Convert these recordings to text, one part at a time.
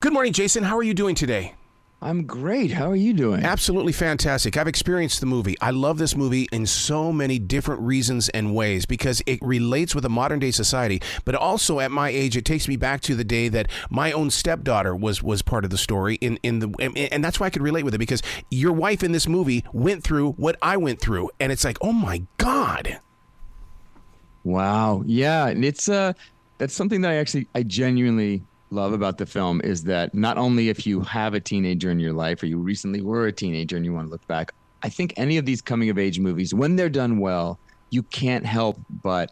Good morning, Jason. How are you doing today? I'm great. How are you doing? Absolutely fantastic. I've experienced the movie. I love this movie in so many different reasons and ways because it relates with a modern day society. But also at my age, it takes me back to the day that my own stepdaughter was part of the story and that's why I could relate with it, because your wife in this movie went through what I went through. And it's like, oh my God. Wow. Yeah. And that's something that I genuinely love about the film, is that not only if you have a teenager in your life or you recently were a teenager and you want to look back, I think any of these coming of age movies, when they're done well, you can't help but,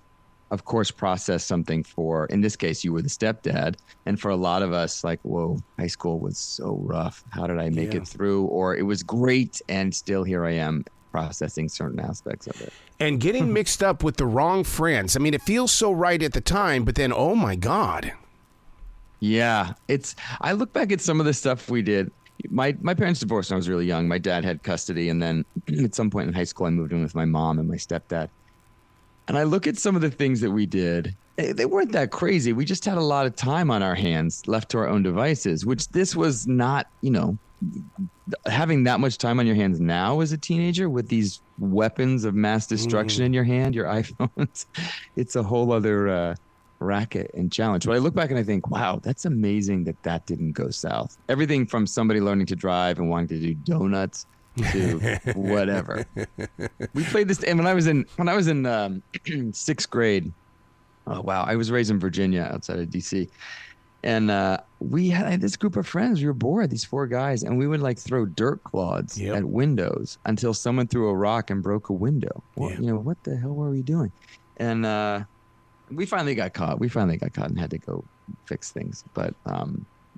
of course, process something. For, in this case, you were the stepdad. And for a lot of us, like, whoa, high school was so rough. How did I make it through? Or it was great and still here I am processing certain aspects of it. And getting mixed up with the wrong friends. I mean, it feels so right at the time, but then, oh my God. Yeah, I look back at some of the stuff we did. My parents divorced when I was really young. My dad had custody, and then at some point in high school, I moved in with my mom and my stepdad. And I look at some of the things that we did. They weren't that crazy. We just had a lot of time on our hands left to our own devices, which this was not, having that much time on your hands now as a teenager with these weapons of mass destruction in your hand, your iPhones. It's a whole other racket and challenge. But I look back and I think, wow, that's amazing that didn't go south. Everything from somebody learning to drive and wanting to do donuts to whatever. We played this, and when I was in sixth grade. Oh wow, I was raised in Virginia outside of DC, and we had this group of friends. We were bored, these four guys, and we would like throw dirt clods at windows until someone threw a rock and broke a window. Well, what the hell were we doing? And we finally got caught. And had to go fix things. But,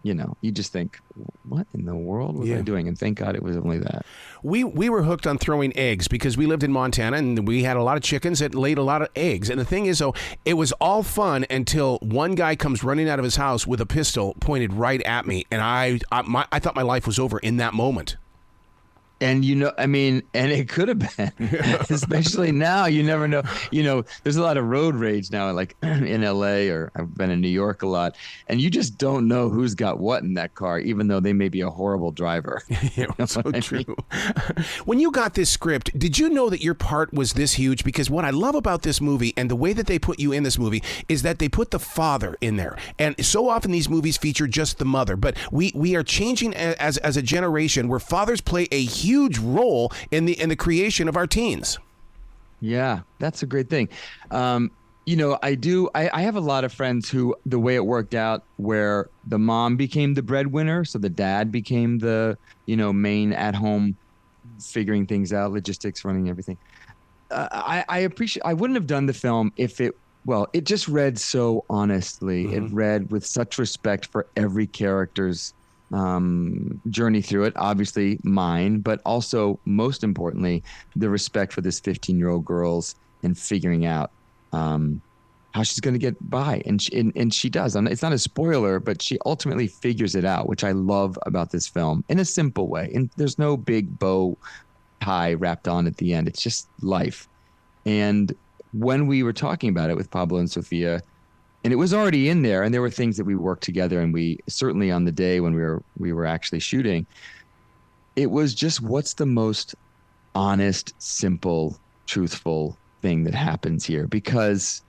you just think, what in the world was I doing? And thank God it was only that. We were hooked on throwing eggs because we lived in Montana and we had a lot of chickens that laid a lot of eggs. And the thing is, though, it was all fun until one guy comes running out of his house with a pistol pointed right at me. And I thought my life was over in that moment. And, and it could have been, especially now, you never know. There's a lot of road rage now, like in LA, or I've been in New York a lot, and you just don't know who's got what in that car, even though they may be a horrible driver. So true. When you got this script, did you know that your part was this huge? Because what I love about this movie and the way that they put you in this movie is that they put the father in there. And so often these movies feature just the mother, but we are changing as a generation where fathers play a huge role in the creation of our teens. Yeah, that's a great thing. I have a lot of friends who, the way it worked out, where the mom became the breadwinner, so the dad became the, main at home, figuring things out, logistics, running everything. I wouldn't have done the film if it just read so honestly. Mm-hmm. It read with such respect for every character's journey through it, obviously mine, but also most importantly, the respect for this 15-year-old girl's and figuring out how she's going to get by. And she does. It's not a spoiler, but she ultimately figures it out, which I love about this film in a simple way. And there's no big bow tie wrapped on at the end. It's just life. And when we were talking about it with Pablo and Sofia, and it was already in there, and there were things that we worked together, and we certainly on the day when we were actually shooting, it was just, what's the most honest, simple, truthful thing that happens here? Because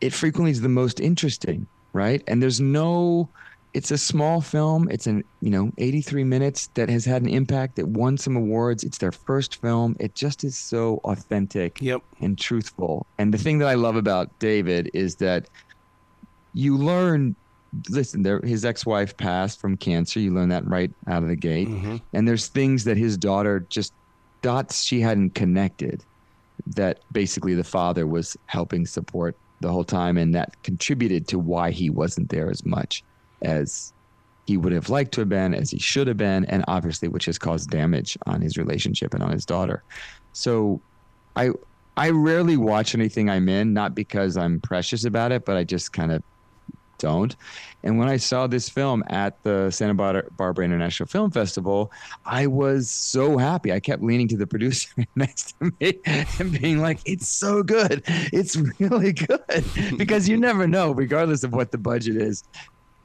it frequently is the most interesting, right? And it's a small film. It's 83 minutes that has had an impact, that won some awards. It's their first film. It just is so authentic and truthful. And the thing that I love about David is that you learn, listen, his ex-wife passed from cancer. You learn that right out of the gate. Mm-hmm. And there's things that his daughter, just dots she hadn't connected, that basically the father was helping support the whole time. And that contributed to why he wasn't there as much as he would have liked to have been, as he should have been, and obviously which has caused damage on his relationship and on his daughter. So I rarely watch anything I'm in, not because I'm precious about it, but I just kind of don't. And when I saw this film at the Santa Barbara International Film Festival, I was so happy. I kept leaning to the producer next to me and being like, it's so good. It's really good. Because you never know, regardless of what the budget is,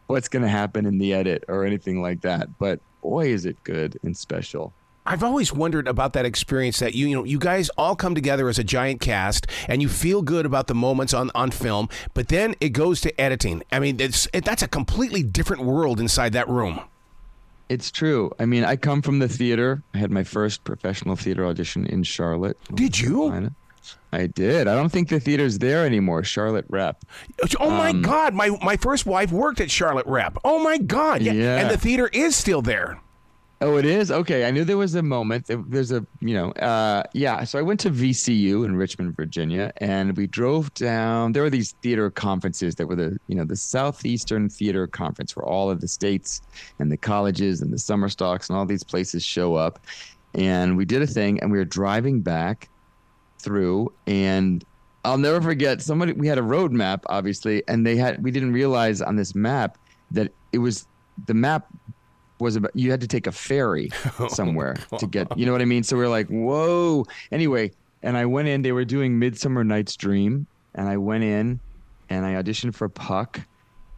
what's going to happen in the edit or anything like that. But boy, is it good and special. I've always wondered about that experience that you guys all come together as a giant cast and you feel good about the moments on film, but then it goes to editing. I mean, that's a completely different world inside that room. It's true. I mean, I come from the theater. I had my first professional theater audition in Charlotte. Did you? Carolina. I did. I don't think the theater's there anymore. Charlotte Rep. Oh my God. My first wife worked at Charlotte Rep. Oh my God. Yeah. And the theater is still there. Oh, it is? Okay. I knew there was a moment. There's a, yeah. So I went to VCU in Richmond, Virginia, and we drove down. There were these theater conferences that were the Southeastern Theater Conference, where all of the states and the colleges and the summer stocks and all these places show up. And we did a thing, and we were driving back through, and I'll never forget, we had a road map, obviously, and we didn't realize on this map that the map was about, you had to take a ferry somewhere to get, you know what I mean? So we're like, whoa. Anyway, and I went in, they were doing Midsummer Night's Dream, and I went in and I auditioned for Puck,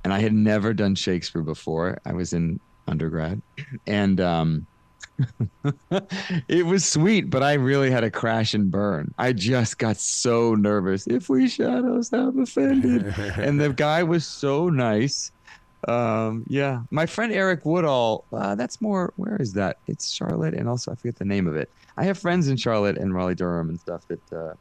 and I had never done Shakespeare before. I was in undergrad, and it was sweet, but I really had a crash and burn. I just got so nervous. If we shadows have offended. And the guy was so nice. Yeah, my friend Eric Woodall, that's more, where is that? It's Charlotte, and also I forget the name of it. I have friends in Charlotte and Raleigh-Durham and stuff that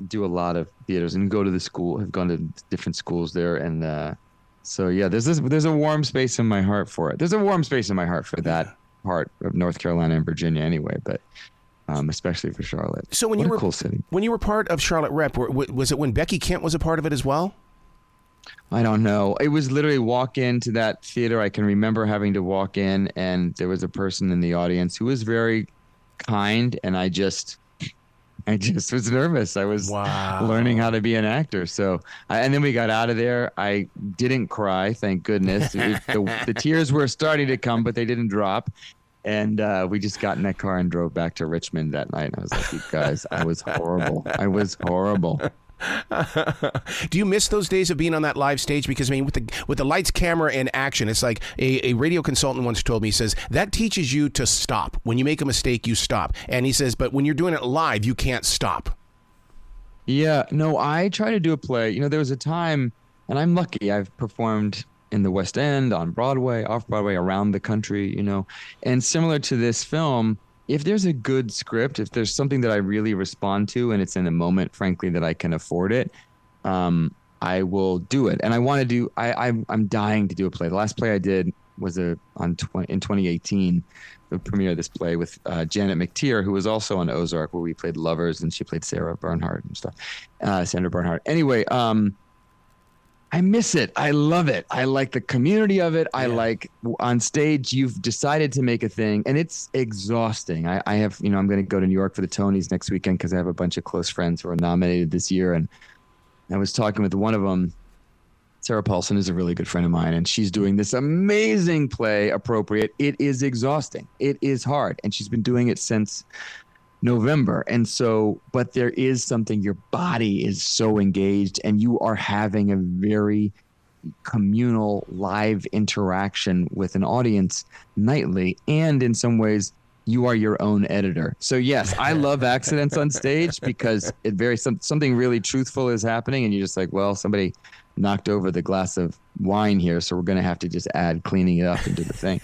do a lot of theaters and go to the school, have gone to different schools there. And so, yeah, there's a warm space in my heart for it. There's a warm space in my heart for that part of North Carolina and Virginia anyway, but especially for Charlotte. So when cool city. When you were part of Charlotte Rep, was it when Becky Kent was a part of it as well? I don't know. It was literally walk into that theater. I can remember having to walk in, and there was a person in the audience who was very kind, and I just was nervous. I was learning how to be an actor. So, and then we got out of there. I didn't cry, thank goodness. The tears were starting to come, but they didn't drop. And we just got in that car and drove back to Richmond that night. And I was like, you guys, I was horrible. I was horrible. Do you miss those days of being on that live stage? Because I mean, with the lights, camera, and action, it's like a radio consultant once told me, he says, that teaches you to stop. When you make a mistake, you stop. And he says, but when you're doing it live, you can't stop. Yeah, no, I try to do a play. There was a time, and I'm lucky, I've performed in the West End, on Broadway, off Broadway, around the country, and similar to this film, if there's a good script, if there's something that I really respond to and it's in a moment, frankly, that I can afford it, I will do it. And I want to do, I'm dying to do a play. The last play I did was in 2018, the premiere of this play with Janet McTeer, who was also on Ozark, where we played lovers, and she played Sarah Bernhardt and stuff. Sandra Bernhardt. Anyway, I miss it. I love it. I like the community of it. I like on stage, you've decided to make a thing, and it's exhausting. I have, I'm going to go to New York for the Tonys next weekend because I have a bunch of close friends who are nominated this year. And I was talking with one of them. Sarah Paulson is a really good friend of mine, and she's doing this amazing play, Appropriate. It is exhausting. It is hard. And she's been doing it since November. And so, but there is something, your body is so engaged, and you are having a very communal live interaction with an audience nightly. And in some ways, you are your own editor. So yes, I love accidents on stage because something really truthful is happening, and you're just like, well, somebody knocked over the glass of wine here, so we're going to have to just add cleaning it up and do the thing.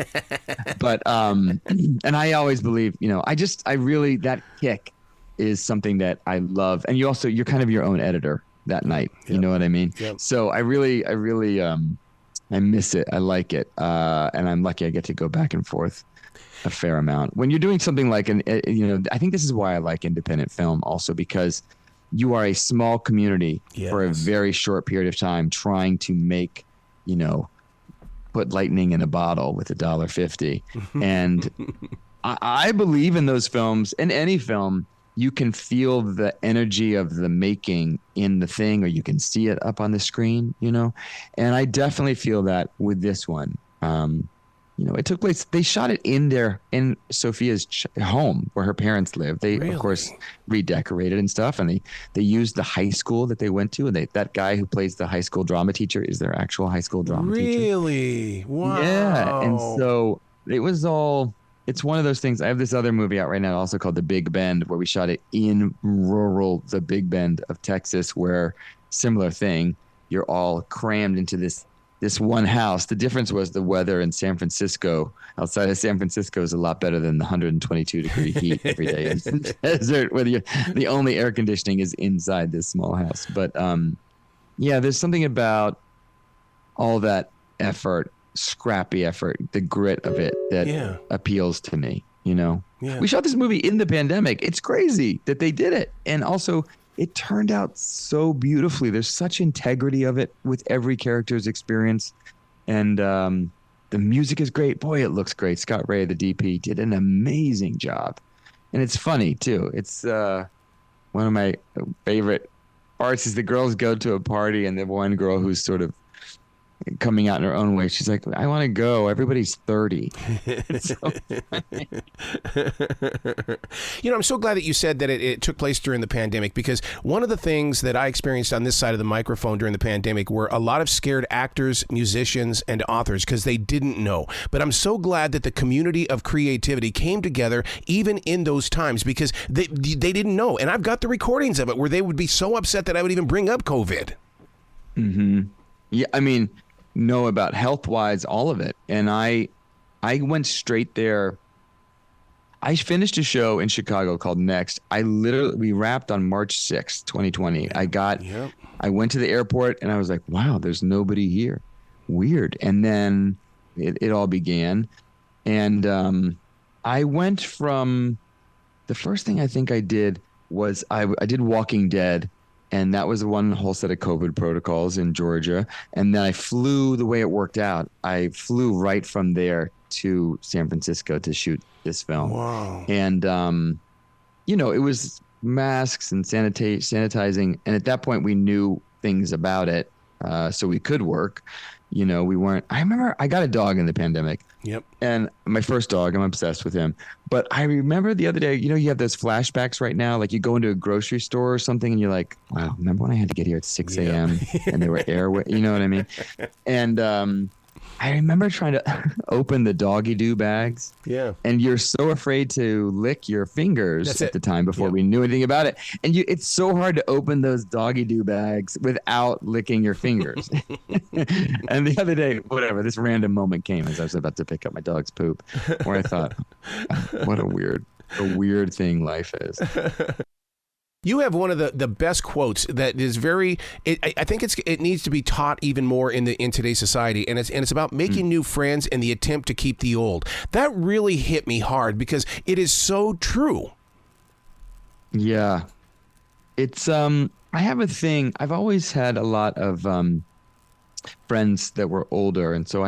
But and I always believe, I really, that kick is something that I love. And you're kind of your own editor that night. Yep. You know what I mean? Yep. So I really I miss it. I like it. And I'm lucky I get to go back and forth a fair amount. When you're doing something like I think this is why I like independent film also, because you are a small community for a very short period of time trying to make, put lightning in a bottle with $1.50. And I believe in those films. In any film, you can feel the energy of the making in the thing, or you can see it up on the screen, And I definitely feel that with this one. it took place. They shot it in Sophia's home where her parents live. They, Really? of course, redecorated and stuff, and they used the high school that they went to, and that guy who plays the high school drama teacher is their actual high school drama teacher. Really? Yeah, and Wow. so it was all. It's one of those things. I have this other movie out right now, also called The Big Bend, where we shot it in the Big Bend of Texas, where similar thing. You're all crammed into this one house. The difference was the weather in San Francisco. Outside of San Francisco is a lot better than the 122-degree heat every day in the desert, where the only air conditioning is inside this small house. But yeah, there's something about all that effort, scrappy effort, the grit of it that Yeah. appeals to me. You know, Yeah. we shot this movie in the pandemic. It's crazy that they did it, and also it turned out so beautifully. There's such integrity of it with every character's experience, and the music is great. Boy, it looks great. Scott Ray, the DP, did an amazing job, and it's funny too. It's one of my favorite parts is the girls go to a party, and the one girl who's sort of coming out in her own way, she's like, I want to go. Everybody's 30. So, I'm so glad that you said that it took place during the pandemic, because one of the things that I experienced on this side of the microphone during the pandemic were a lot of scared actors, musicians, and authors because they didn't know. But I'm so glad that the community of creativity came together even in those times, because they didn't know. And I've got the recordings of it where they would be so upset that I would even bring up COVID. yeah, I mean, know about health-wise, all of it. And I went straight there. I finished a show in Chicago called Next. We wrapped on March 6th, 2020. Yep. I went to the airport and I was like, wow, there's nobody here. Weird. And then it all began. And I went from the first thing I think I did was I did Walking Dead. And that was one whole set of COVID protocols in Georgia. And then I flew, the way it worked out, I flew right from there to San Francisco to shoot this film. Wow. And, it was masks and sanitizing. And at that point, we knew things about it. So we could work. We weren't. I remember I got a dog in the pandemic. Yep. And my first dog, I'm obsessed with him. But I remember the other day, you have those flashbacks right now, like you go into a grocery store or something and you're like, wow, remember when I had to get here at 6 a.m. and there were you know what I mean? And I remember trying to open the doggy doo bags. Yeah. And you're so afraid to lick your fingers at the time before we knew anything about it. And it's so hard to open those doggy doo bags without licking your fingers. And the other day, whatever, this random moment came as I was about to pick up my dog's poop, where I thought, what a weird thing life is. You have one of the best quotes that is I think it needs to be taught even more in today's society, and it's about making new friends and the attempt to keep the old. That really hit me hard because it is so true. Yeah. It's I have a thing. I've always had a lot of friends that were older, and so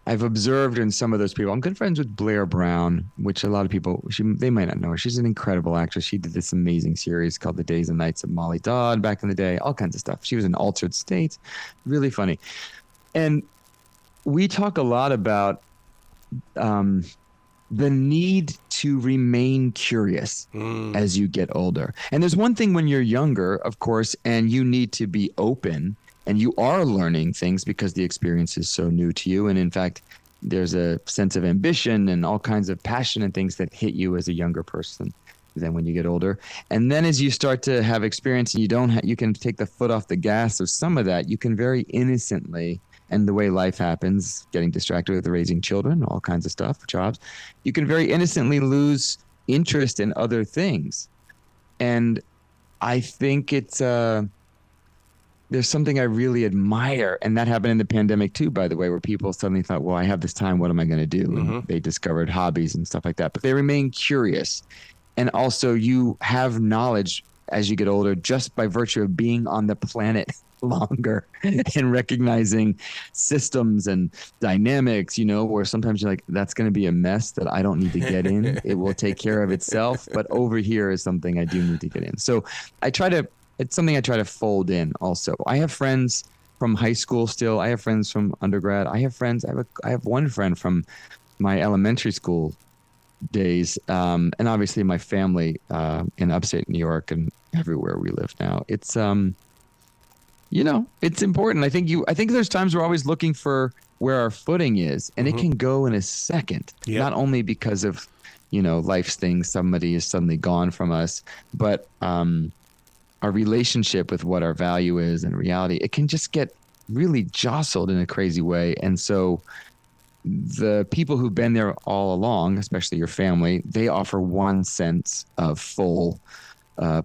I've observed in some of those people. I'm good friends with Blair Brown, which a lot of people, they might not know her. She's an incredible actress. She did this amazing series called The Days and Nights of Molly Dodd back in the day, all kinds of stuff. She was in Altered States, really funny. And we talk a lot about the need to remain curious as you get older. And there's one thing when you're younger, of course, and you need to be open. And you are learning things because the experience is so new to you. And in fact, there's a sense of ambition and all kinds of passion and things that hit you as a younger person than when you get older. And then as you start to have experience and you can take the foot off the gas of some of that, you can very innocently, and the way life happens, getting distracted with raising children, all kinds of stuff, jobs, you can very innocently lose interest in other things. And I think there's something I really admire. And that happened in the pandemic too, by the way, where people suddenly thought, well, I have this time. What am I going to do? And they discovered hobbies and stuff like that. But they remain curious. And also you have knowledge as you get older, just by virtue of being on the planet longer and recognizing systems and dynamics, where sometimes you're like, that's going to be a mess that I don't need to get in. It will take care of itself. But over here is something I do need to get in. So it's something I try to fold in also. I have friends from high school still. I have friends from undergrad. I have friends. I have one friend from my elementary school days, and obviously my family in upstate New York and everywhere we live now. It's it's important. I think there's times we're always looking for where our footing is, and it can go in a second. Yep. Not only because of life's things, somebody is suddenly gone from us, but our relationship with what our value is and reality, it can just get really jostled in a crazy way. And so the people who've been there all along, especially your family, they offer one sense of full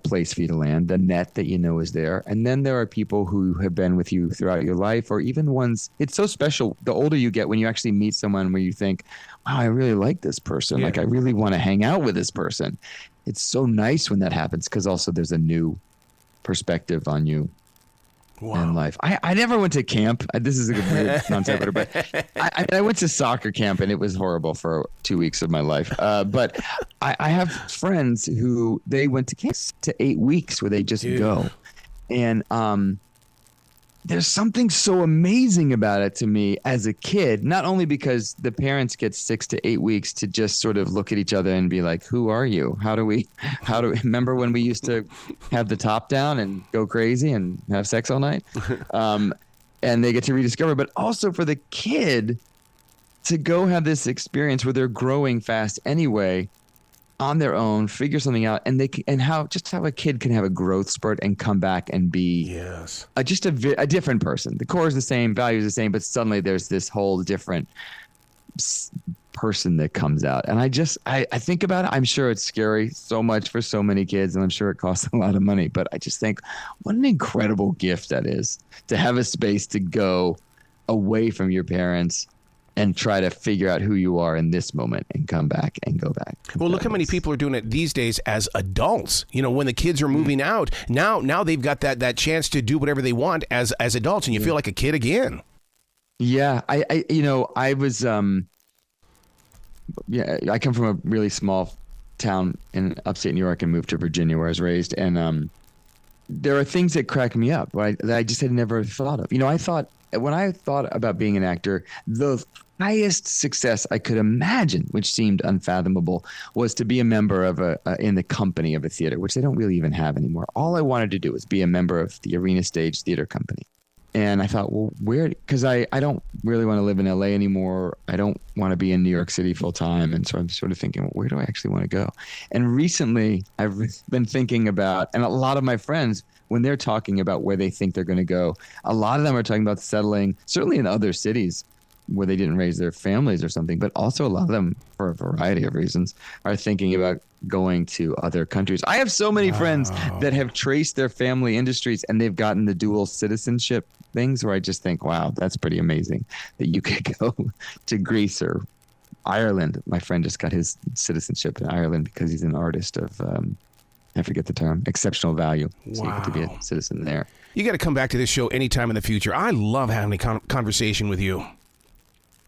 place for you to land, the net that is there. And then there are people who have been with you throughout your life, or even ones, it's so special the older you get when you actually meet someone where you think, wow, I really like this person. Yeah. Like I really want to hang out with this person. It's so nice when that happens, because also there's a new perspective on you. Wow. In life. I never went to camp. This is a weird non-sequitur, but I went to soccer camp, and it was horrible for 2 weeks of my life. But I have friends who they went to camp to 8 weeks where they just go. And there's something so amazing about it to me as a kid, not only because the parents get 6 to 8 weeks to just sort of look at each other and be like, who are you? How do we remember when we used to have the top down and go crazy and have sex all night? And they get to rediscover, but also for the kid to go have this experience where they're growing fast anyway, on their own, figure something out, and how a kid can have a growth spurt and come back and be just a different person. The core is the same, value is the same, but suddenly there's this whole different person that comes out. And I think about it. I'm sure it's scary so much for so many kids, and I'm sure it costs a lot of money. But I just think, what an incredible gift that is, to have a space to go away from your parents and try to figure out who you are in this moment and come back and go back. Well, look how many people are doing it these days as adults. When the kids are moving out, now they've got that chance to do whatever they want as adults, and you feel like a kid again. Yeah, I was I come from a really small town in upstate New York and moved to Virginia where I was raised, and there are things that crack me up that I just had never thought of. When I thought about being an actor, the highest success I could imagine, which seemed unfathomable, was to be a member of in the company of a theater, which they don't really even have anymore. All I wanted to do was be a member of the Arena Stage Theater Company. And I thought, well, where? Because I don't really want to live in LA anymore. I don't want to be in New York City full time. And so I'm sort of thinking, well, where do I actually want to go? And recently I've been thinking about, and a lot of my friends, when they're talking about where they think they're going to go, a lot of them are talking about settling, certainly in other cities where they didn't raise their families or something, but also a lot of them, for a variety of reasons, are thinking about going to other countries. I have so many friends that have traced their family industries, and they've gotten the dual citizenship things, where I just think, wow, that's pretty amazing that you could go to Greece or Ireland. My friend just got his citizenship in Ireland because he's an artist of I forget the term, exceptional value. So you get to be a citizen there. You got to come back to this show anytime in the future. I love having a conversation with you.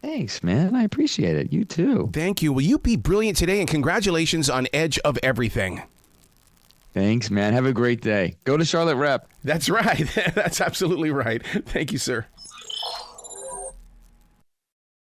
Thanks, man. I appreciate it. You too. Thank you. Will you be brilliant today? And congratulations on Edge of Everything. Thanks, man. Have a great day. Go to Charlotte Rep. That's right. That's absolutely right. Thank you, sir.